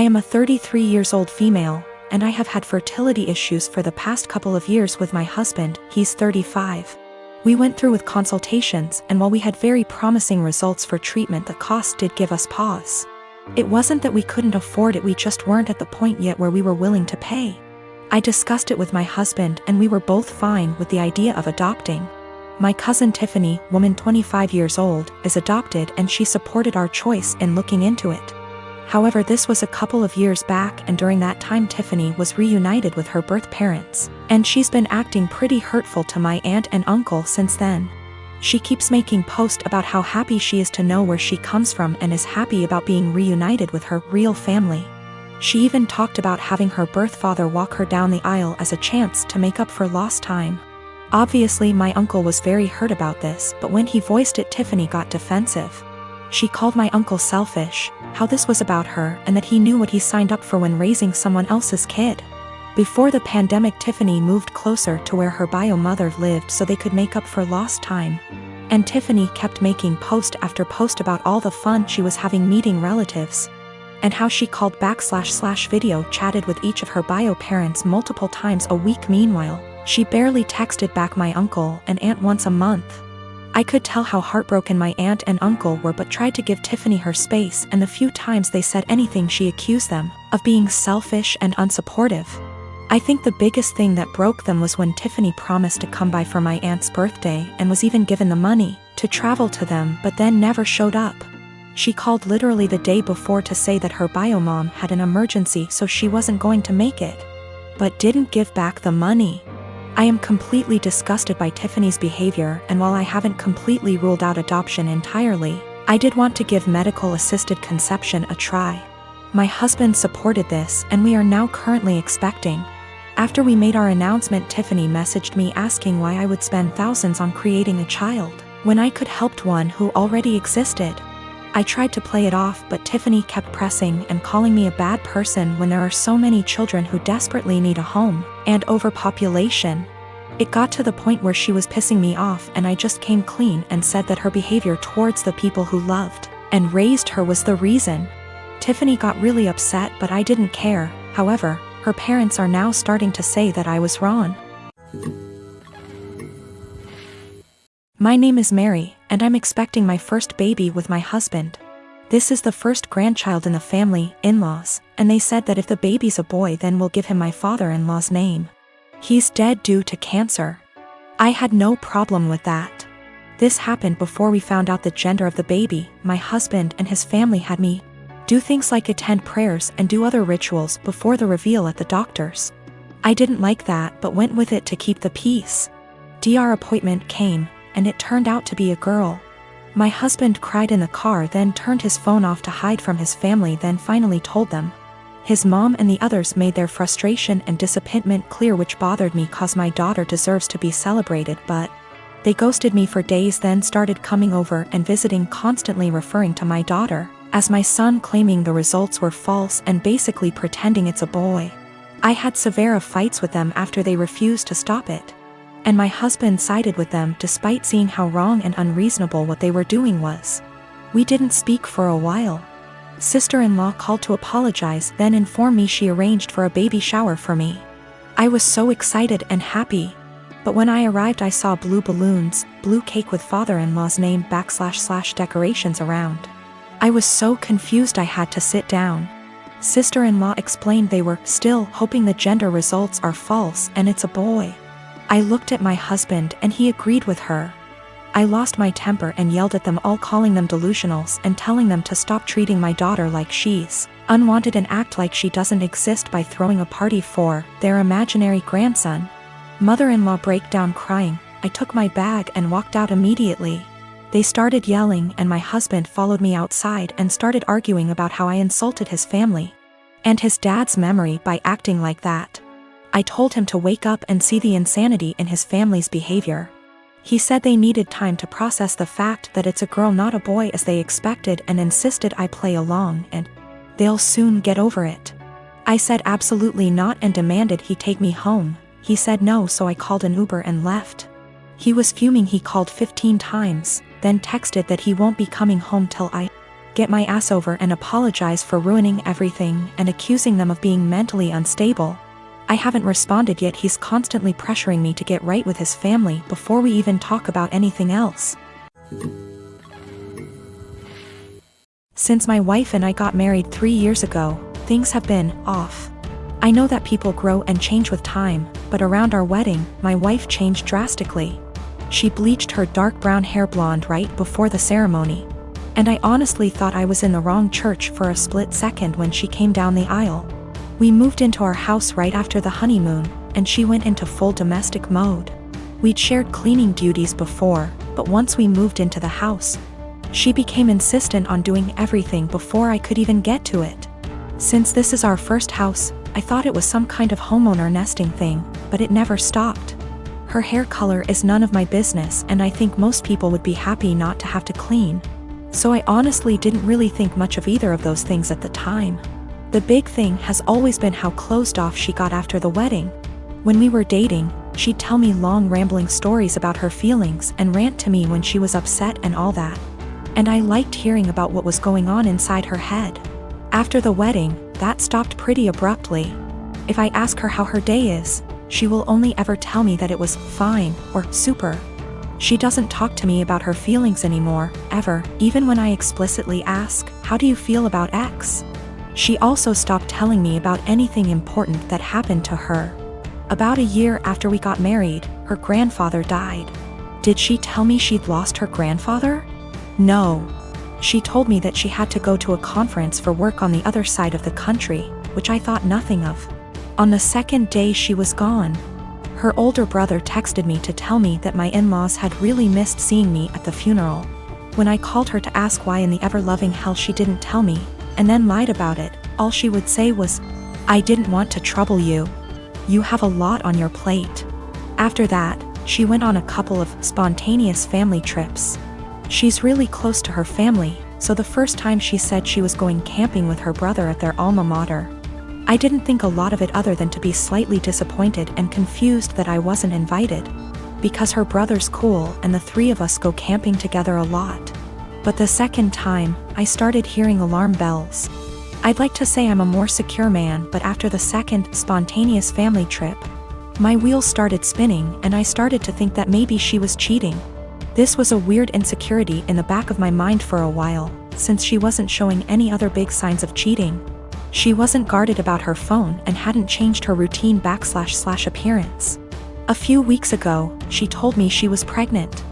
I am a 33 years old female, and I have had fertility issues for the past couple of years with my husband. He's 35. We went through with consultations, and while we had very promising results for treatment, the cost did give us pause. It wasn't that we couldn't afford it, we just weren't at the point yet where we were willing to pay. I discussed it with my husband and we were both fine with the idea of adopting. My cousin Tiffany, woman 25 years old, is adopted and she supported our choice in looking into it. However, this was a couple of years back, and during that time Tiffany was reunited with her birth parents, and she's been acting pretty hurtful to my aunt and uncle since then. She keeps making posts about how happy she is to know where she comes from and is happy about being reunited with her real family. She even talked about having her birth father walk her down the aisle as a chance to make up for lost time. Obviously, my uncle was very hurt about this, but when he voiced it, Tiffany got defensive. She called my uncle selfish, how this was about her, and that he knew what he signed up for when raising someone else's kid. Before the pandemic, Tiffany moved closer to where her bio mother lived so they could make up for lost time. And Tiffany kept making post after post about all the fun she was having meeting relatives, and how she called / video chatted with each of her bio parents multiple times a week. Meanwhile, she barely texted back my uncle and aunt once a month. I could tell how heartbroken my aunt and uncle were, but tried to give Tiffany her space, and the few times they said anything she accused them of being selfish and unsupportive. I think the biggest thing that broke them was when Tiffany promised to come by for my aunt's birthday and was even given the money to travel to them, but then never showed up. She called literally the day before to say that her bio mom had an emergency so she wasn't going to make it, but didn't give back the money. I am completely disgusted by Tiffany's behavior, and while I haven't completely ruled out adoption entirely, I did want to give medical-assisted conception a try. My husband supported this, and we are now currently expecting. After we made our announcement, Tiffany messaged me asking why I would spend thousands on creating a child when I could help one who already existed. I tried to play it off, but Tiffany kept pressing and calling me a bad person when there are so many children who desperately need a home, and overpopulation. It got to the point where she was pissing me off, and I just came clean and said that her behavior towards the people who loved and raised her was the reason. Tiffany got really upset, but I didn't care. However, her parents are now starting to say that I was wrong. My name is Mary, and I'm expecting my first baby with my husband. This is the first grandchild in the family, in-laws, and they said that if the baby's a boy, then we'll give him my father-in-law's name. He's dead due to cancer. I had no problem with that. This happened before we found out the gender of the baby. My husband and his family had me do things like attend prayers and do other rituals before the reveal at the doctor's. I didn't like that, but went with it to keep the peace. Dr. appointment came, and it turned out to be a girl. My husband cried in the car, then turned his phone off to hide from his family, then finally told them. His mom and the others made their frustration and disappointment clear, which bothered me cause my daughter deserves to be celebrated, but they ghosted me for days, then started coming over and visiting, constantly referring to my daughter as my son, claiming the results were false and basically pretending it's a boy. I had severe fights with them after they refused to stop it, and my husband sided with them despite seeing how wrong and unreasonable what they were doing was. We didn't speak for a while. Sister-in-law called to apologize, then informed me she arranged for a baby shower for me. I was so excited and happy, but when I arrived I saw blue balloons, blue cake with father-in-law's name / decorations around. I was so confused I had to sit down. Sister-in-law explained they were still hoping the gender results are false and it's a boy. I looked at my husband and he agreed with her. I lost my temper and yelled at them all, calling them delusionals and telling them to stop treating my daughter like she's unwanted and act like she doesn't exist by throwing a party for their imaginary grandson. Mother-in-law broke down crying. I took my bag and walked out immediately. They started yelling and my husband followed me outside and started arguing about how I insulted his family and his dad's memory by acting like that. I told him to wake up and see the insanity in his family's behavior. He said they needed time to process the fact that it's a girl not a boy as they expected, and insisted I play along and they'll soon get over it. I said absolutely not and demanded he take me home. He said no, so I called an Uber and left. He was fuming. He called 15 times, then texted that he won't be coming home till I get my ass over and apologize for ruining everything and accusing them of being mentally unstable. I haven't responded yet. He's constantly pressuring me to get right with his family before we even talk about anything else. Since my wife and I got married 3 years ago, things have been off. I know that people grow and change with time, but around our wedding, my wife changed drastically. She bleached her dark brown hair blonde right before the ceremony. And I honestly thought I was in the wrong church for a split second when she came down the aisle. We moved into our house right after the honeymoon, and she went into full domestic mode. We'd shared cleaning duties before, but once we moved into the house, she became insistent on doing everything before I could even get to it. Since this is our first house, I thought it was some kind of homeowner nesting thing, but it never stopped. Her hair color is none of my business, and I think most people would be happy not to have to clean. So I honestly didn't really think much of either of those things at the time. The big thing has always been how closed off she got after the wedding. When we were dating, she'd tell me long rambling stories about her feelings and rant to me when she was upset and all that. And I liked hearing about what was going on inside her head. After the wedding, that stopped pretty abruptly. If I ask her how her day is, she will only ever tell me that it was fine or super. She doesn't talk to me about her feelings anymore, ever, even when I explicitly ask, "How do you feel about X?" She also stopped telling me about anything important that happened to her. About a year after we got married, her grandfather died. Did she tell me she'd lost her grandfather? No. She told me that she had to go to a conference for work on the other side of the country, which I thought nothing of. On the second day she was gone, her older brother texted me to tell me that my in-laws had really missed seeing me at the funeral. When I called her to ask why in the ever-loving hell she didn't tell me, and then lied about it, all she would say was, "I didn't want to trouble you. You have a lot on your plate." After that, she went on a couple of spontaneous family trips. She's really close to her family, so the first time she said she was going camping with her brother at their alma mater. I didn't think a lot of it other than to be slightly disappointed and confused that I wasn't invited, because her brother's cool and the three of us go camping together a lot. But the second time, I started hearing alarm bells. I'd like to say I'm a more secure man, but after the second spontaneous family trip, my wheels started spinning and I started to think that maybe she was cheating. This was a weird insecurity in the back of my mind for a while, since she wasn't showing any other big signs of cheating. She wasn't guarded about her phone and hadn't changed her routine / appearance. A few weeks ago, she told me she was pregnant.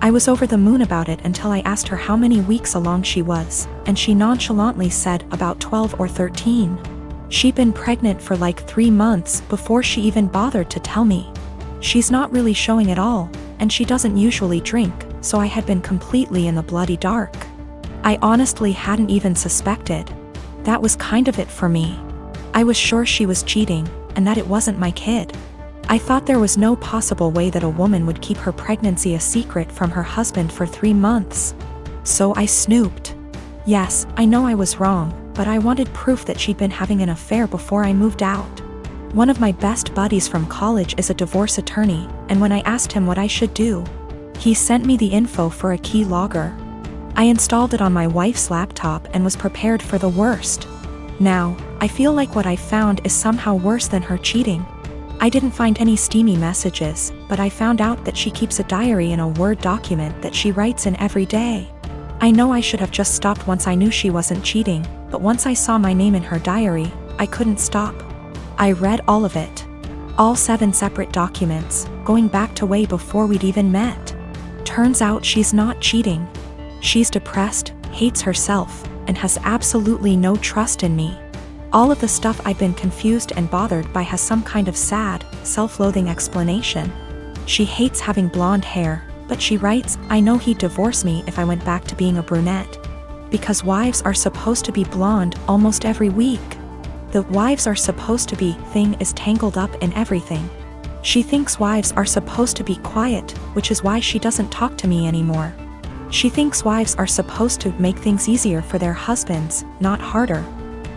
I was over the moon about it until I asked her how many weeks along she was, and she nonchalantly said about 12 or 13. She'd been pregnant for like 3 months before she even bothered to tell me. She's not really showing at all, and she doesn't usually drink, so I had been completely in the bloody dark. I honestly hadn't even suspected. That was kind of it for me. I was sure she was cheating, and that it wasn't my kid. I thought there was no possible way that a woman would keep her pregnancy a secret from her husband for 3 months. So I snooped. Yes, I know I was wrong, but I wanted proof that she'd been having an affair before I moved out. One of my best buddies from college is a divorce attorney, and when I asked him what I should do, he sent me the info for a key logger. I installed it on my wife's laptop and was prepared for the worst. Now, I feel like what I found is somehow worse than her cheating. I didn't find any steamy messages, but I found out that she keeps a diary in a Word document that she writes in every day. I know I should have just stopped once I knew she wasn't cheating, but once I saw my name in her diary, I couldn't stop. I read all of it. All 7 separate documents, going back to way before we'd even met. Turns out she's not cheating. She's depressed, hates herself, and has absolutely no trust in me. All of the stuff I've been confused and bothered by has some kind of sad, self-loathing explanation. She hates having blonde hair, but she writes, "I know he'd divorce me if I went back to being a brunette. Because wives are supposed to be blonde almost every week. The wives are supposed to be thing is tangled up in everything. She thinks wives are supposed to be quiet, which is why she doesn't talk to me anymore. She thinks wives are supposed to make things easier for their husbands, not harder.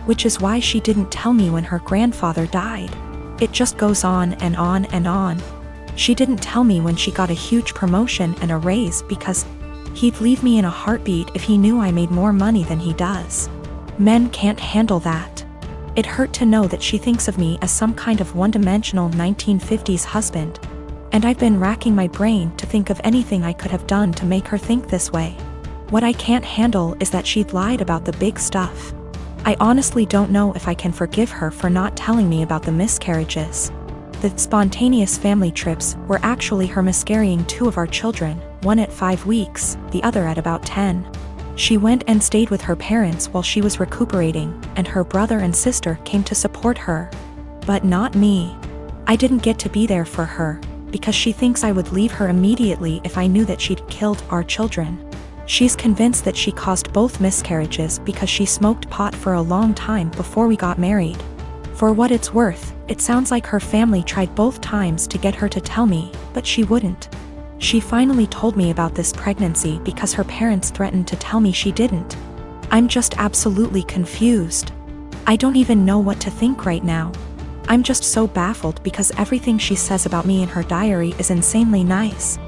Which is why she didn't tell me when her grandfather died. It just goes on and on and on. She didn't tell me when she got a huge promotion and a raise because He'd leave me in a heartbeat if he knew I made more money than he does. Men can't handle that. It hurt to know that she thinks of me as some kind of one-dimensional 1950s husband. And I've been racking my brain to think of anything I could have done to make her think this way. What I can't handle is that she'd lied about the big stuff. I honestly don't know if I can forgive her for not telling me about the miscarriages. The spontaneous family trips were actually her miscarrying 2 of our children, one at 5 weeks, the other at about 10. She went and stayed with her parents while she was recuperating, and her brother and sister came to support her. But not me. I didn't get to be there for her, because she thinks I would leave her immediately if I knew that she'd killed our children. She's convinced that she caused both miscarriages because she smoked pot for a long time before we got married. For what it's worth, it sounds like her family tried both times to get her to tell me, but she wouldn't. She finally told me about this pregnancy because her parents threatened to tell me she didn't. I'm just absolutely confused. I don't even know what to think right now. I'm just so baffled because everything she says about me in her diary is insanely nice.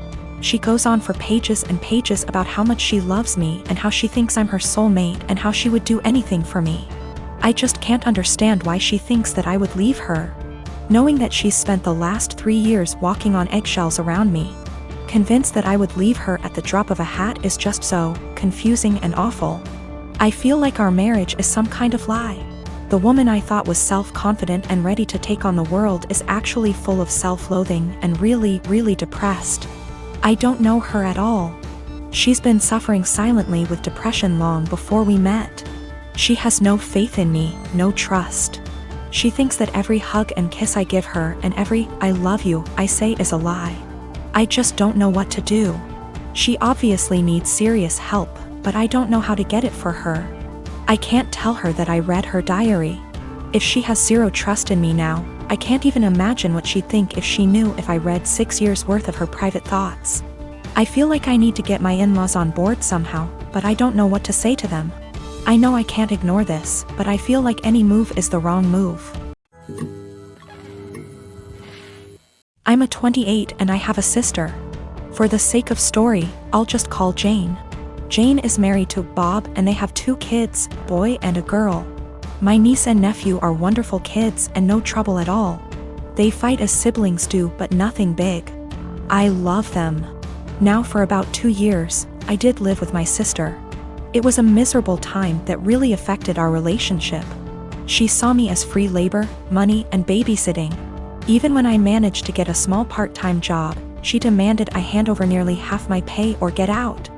She goes on for pages and pages about how much she loves me and how she thinks I'm her soulmate and how she would do anything for me. I just can't understand why she thinks that I would leave her. Knowing that she's spent the last 3 years walking on eggshells around me, convinced that I would leave her at the drop of a hat is just so confusing and awful. I feel like our marriage is some kind of lie. The woman I thought was self-confident and ready to take on the world is actually full of self-loathing and really, really depressed. I don't know her at all. She's been suffering silently with depression long before we met. She has no faith in me, no trust. She thinks that every hug and kiss I give her and every "I love you" I say is a lie. I just don't know what to do. She obviously needs serious help, but I don't know how to get it for her. I can't tell her that I read her diary. If she has zero trust in me now, I can't even imagine what she'd think if she knew if I read 6 years worth of her private thoughts. I feel like I need to get my in-laws on board somehow, but I don't know what to say to them. I know I can't ignore this, but I feel like any move is the wrong move. I'm a 28 and I have a sister. For the sake of story, I'll just call Jane. Jane is married to Bob and they have 2 kids, boy and a girl. My niece and nephew are wonderful kids and no trouble at all. They fight as siblings do, but nothing big. I love them. Now for about 2 years, I did live with my sister. It was a miserable time that really affected our relationship. She saw me as free labor, money, and babysitting. Even when I managed to get a small part-time job, she demanded I hand over nearly half my pay or get out.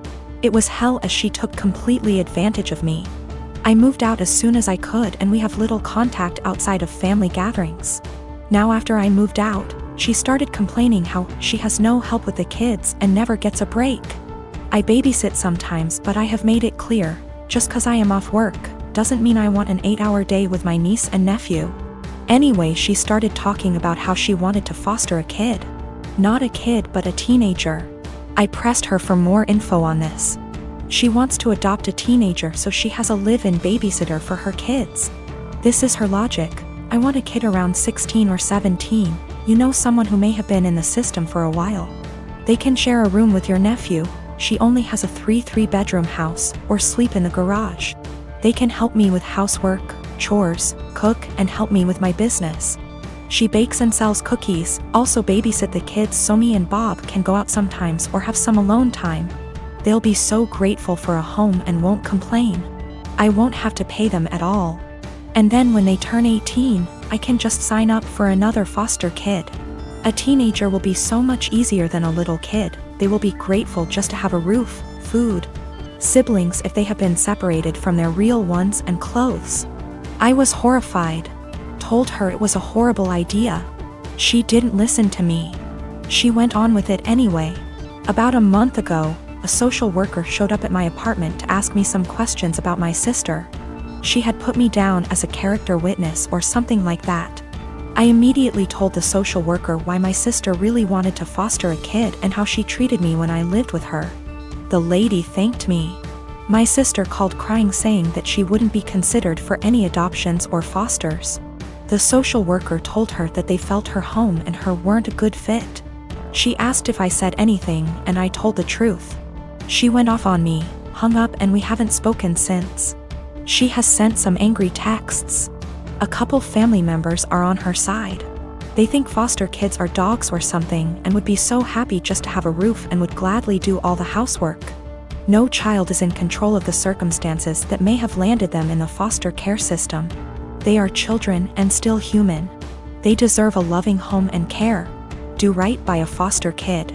It was hell as she took completely advantage of me. I moved out as soon as I could and we have little contact outside of family gatherings. Now after I moved out, she started complaining how she has no help with the kids and never gets a break. I babysit sometimes, but I have made it clear, just 'cause I am off work, doesn't mean I want an 8-hour day with my niece and nephew. Anyway, she started talking about how she wanted to foster a kid. Not a kid, but a teenager. I pressed her for more info on this. She wants to adopt a teenager so she has a live-in babysitter for her kids. This is her logic. I want a kid around 16 or 17, you know, someone who may have been in the system for a while. They can share a room with your nephew. She only has a 3-bedroom house, or sleep in the garage. They can help me with housework, chores, cook, and help me with my business. She bakes and sells cookies, also babysit the kids so me and Bob can go out sometimes or have some alone time. They'll be so grateful for a home and won't complain. I won't have to pay them at all. And then when they turn 18, I can just sign up for another foster kid. A teenager will be so much easier than a little kid. They will be grateful just to have a roof, food, siblings if they have been separated from their real ones, and clothes. I was horrified. Told her it was a horrible idea. She didn't listen to me. She went on with it anyway. About a month ago, a social worker showed up at my apartment to ask me some questions about my sister. She had put me down as a character witness or something like that. I immediately told the social worker why my sister really wanted to foster a kid and how she treated me when I lived with her. The lady thanked me. My sister called crying, saying that she wouldn't be considered for any adoptions or fosters. The social worker told her that they felt her home and her weren't a good fit. She asked if I said anything, and I told the truth. She went off on me, hung up, and we haven't spoken since. She has sent some angry texts. A couple family members are on her side. They think foster kids are dogs or something and would be so happy just to have a roof and would gladly do all the housework. No child is in control of the circumstances that may have landed them in the foster care system. They are children and still human. They deserve a loving home and care. Do right by a foster kid.